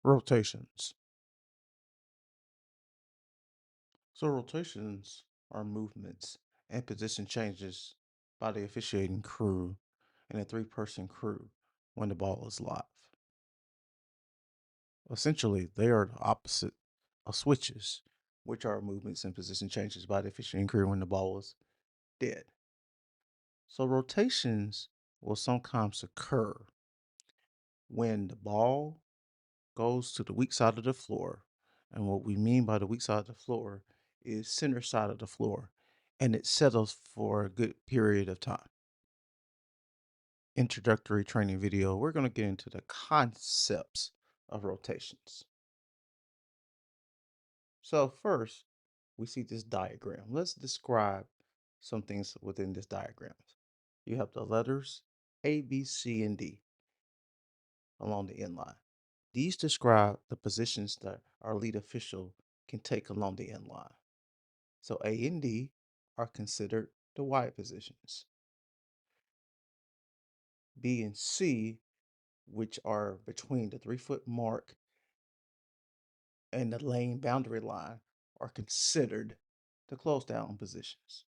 Rotations. So rotations are movements and position changes by the officiating crew and a three-person crew when the ball is live. Essentially, they are the opposite of switches, which are movements and position changes by the officiating crew when the ball is dead. So rotations will sometimes occur when the ball goes to the weak side of the floor. And what we mean by the weak side of the floor is center side of the floor, and it settles for a good period of time. Introductory training video, we're going to get into the concepts of rotations. So first, we see this diagram. Let's describe some things within this diagram. You have the letters A, B, C, and D along the end line. These describe the positions that our lead official can take along the end line. So A and D are considered the wide positions. B and C, which are between the 3-foot mark and the lane boundary line, are considered the close down positions.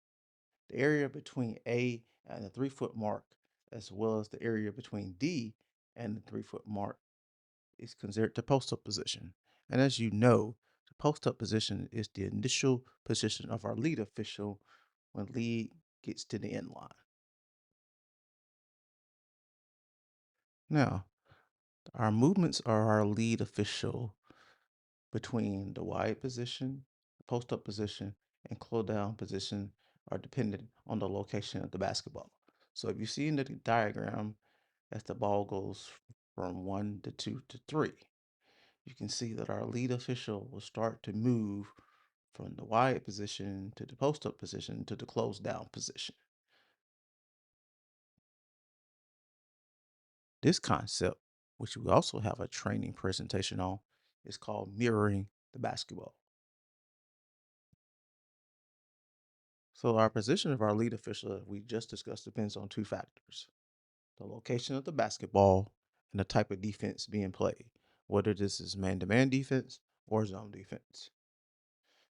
The area between A and the 3-foot mark, as well as the area between D and the 3-foot mark, is considered the post up position. And as you know, the post up position is the initial position of our lead official when lead gets to the end line. Now, our movements are our lead official between the wide position, the post up position, and close down position are dependent on the location of the basketball. So if you see in the diagram, as the ball goes from 1 to 2 to 3, you can see that our lead official will start to move from the wide position to the post up position to the close down position. This concept, which we also have a training presentation on, is called mirroring the basketball. So our position of our lead official that we just discussed depends on two factors: the location of the basketball and the type of defense being played, whether this is man-to-man defense or zone defense.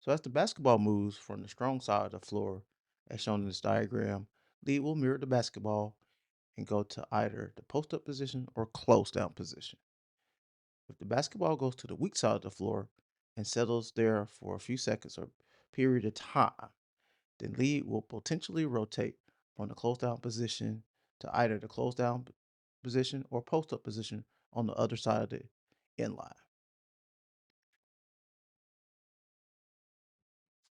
So as the basketball moves from the strong side of the floor, as shown in this diagram, lead will mirror the basketball and go to either the post-up position or close-down position. If the basketball goes to the weak side of the floor and settles there for a few seconds or period of time, then lead will potentially rotate from the close down position to either the close down position or post up position on the other side of the end line.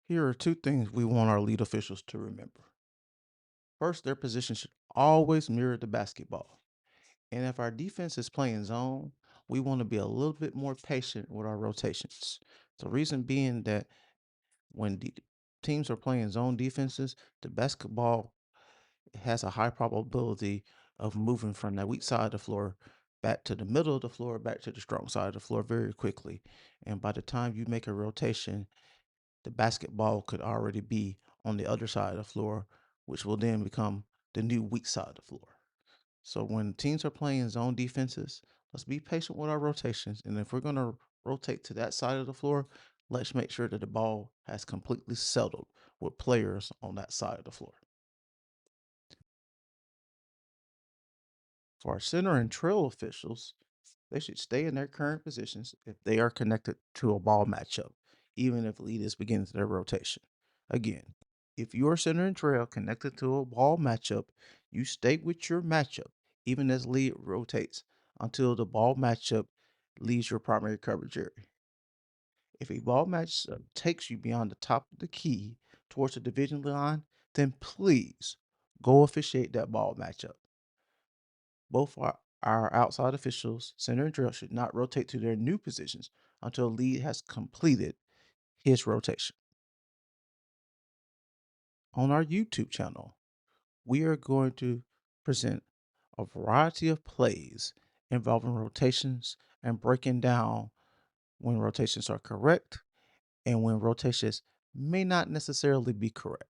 Here are two things we want our lead officials to remember. First, their position should always mirror the basketball. And if our defense is playing zone, we want to be a little bit more patient with our rotations. The reason being that when teams are playing zone defenses, the basketball has a high probability of moving from that weak side of the floor back to the middle of the floor, back to the strong side of the floor very quickly. And by the time you make a rotation, the basketball could already be on the other side of the floor, which will then become the new weak side of the floor. So when teams are playing zone defenses, let's be patient with our rotations. And if we're going to rotate to that side of the floor, let's make sure that the ball has completely settled with players on that side of the floor. For our center and trail officials, they should stay in their current positions if they are connected to a ball matchup, even if lead is beginning their rotation. Again, if you are center and trail connected to a ball matchup, you stay with your matchup, even as lead rotates until the ball matchup leaves your primary coverage area. If a ball matchup takes you beyond the top of the key towards the division line, then please go officiate that ball matchup. Both our outside officials, center and drill, should not rotate to their new positions until lead has completed his rotation. On our YouTube channel, we are going to present a variety of plays involving rotations and breaking down when rotations are correct and when rotations may not necessarily be correct.